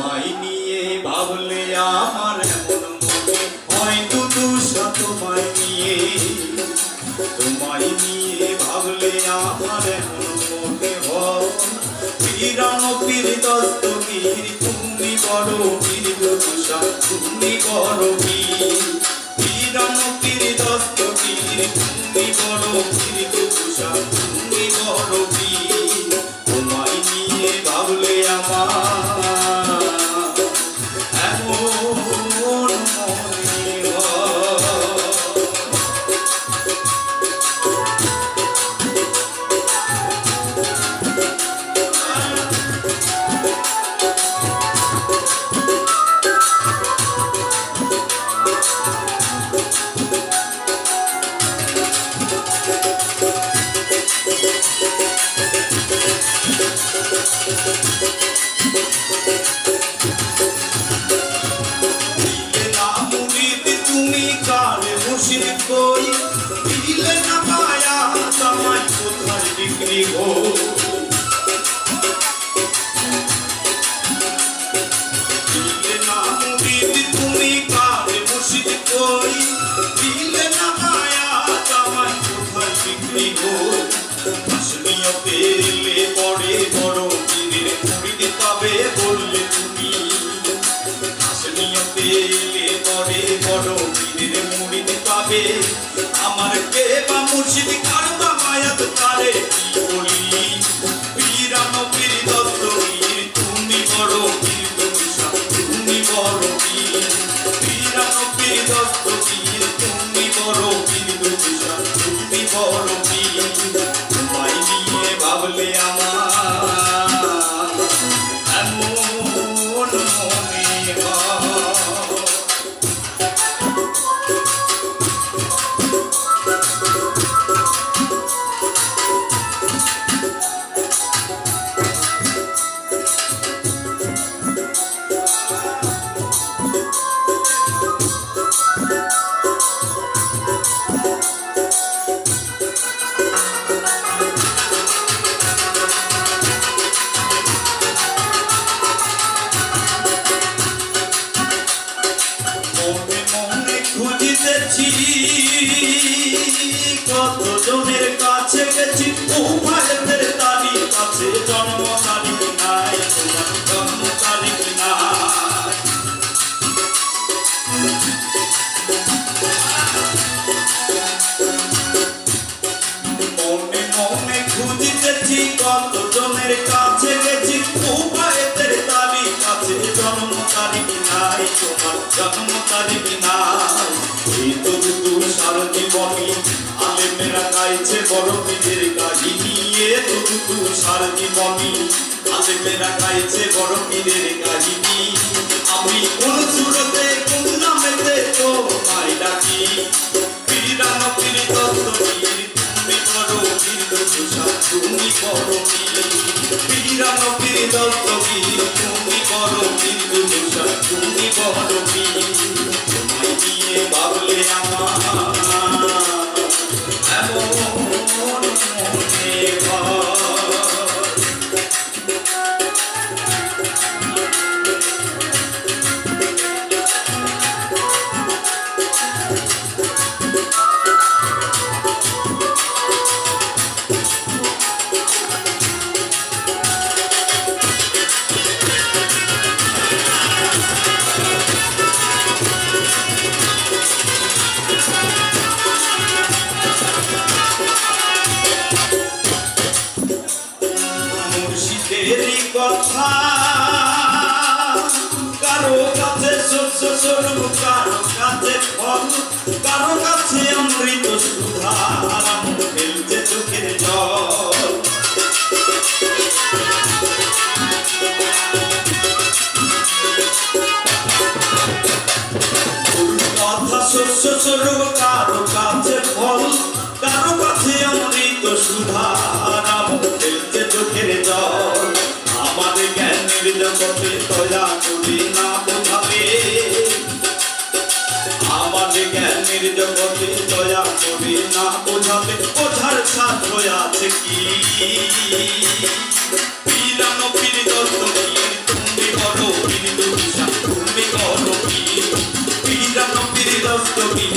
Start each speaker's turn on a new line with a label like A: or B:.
A: তোমায় নিয়ে ভাবলে আমার এমন মনে হয় দুদুষা তোমায় নিয়ে ভাবলে আমার এমন মনে হয় পিরানো পীর দস্তগীর তুমি বড় পীর দুদুষা তুমি বড় পীর পিরানো পীর দস্তগীর তুমি বড় পীর দুদুষা তুমি বড় পীর তোমায় নিয়ে ভাবলে আমার এমন মনে কই দিলে না মায়া তোমায় কোথায় বিক্রি গো দিলে না মুরিদ তুমি কারে মুর্শিদ কই দিলে না মায়া তোমায় কোথায় বিক্রি গো হাসনিও পেলে পড়ে বড় পীরের মুরিদ পাবে বললে তুমি হাসনিও পেলে পড়ে বড় পীরের মুরিদ পাবে আমার কে বা মুর্শিদ কারবা মায়াত কারে কি বলি পিরানো পীর দস্তগীর তুমি বড় পীর দুদুষা তুমি বড় পীর পিরানো পীর দস্তগীর তুমি বড় পীর দুদুষা তুমি বড় পীর তোমায় নিয়ে ভাবলে আমার এমন মনে হয় কত জনের কাছে গেছি উভয়ের তারিখ আছে জন্ম তারিখ নাই তোমার জন্ম তারিখ নাই মনে মনে খুঁজিতেছি কত জনের কাছে গেছি উভয়ের তারিখ আছে জন্ম তারিখ নাই তোমার জন্ম তারিখ নাই এই তো দুদুষার জীবনী আলেমেরা গাইছে বড় পীরের কাহিনী এ তো দুদুষার জীবনী আলেমেরা গাইছে বড় পীরের কাহিনী আমি কোন সুরতে কোন নামেতে তোমায় ডাকি পিরানো পীর দস্তগীর তুমি বড় পীর দুদুষা তুমি বড় পীর পিরানো পীর দস্তগীর তুমি বড় পীর দুদুষা তুমি বড় পীর তোমায় নিয়ে ভাবলে আমার এমন মনে হয় কথা কারো কাছে শস্য স্বরূপ কারো কাছে ফল কারো কাছে অমৃত সুধা ফেলছে চোখের জল কথা শস্য স্বরূপ কারো কাছে ফল কারো কাছে অমৃত সুধা ফেলছে চোখের জল আমাদের জ্ঞানের জগতে দয়া করে না বোঝাবে আমাদের জ্ঞানের জগতে দয়া করে না বোঝাবে বোঝার ছাত্র আছে কি পিরানো পীর দস্তগীর তুমি বড় পীর রবি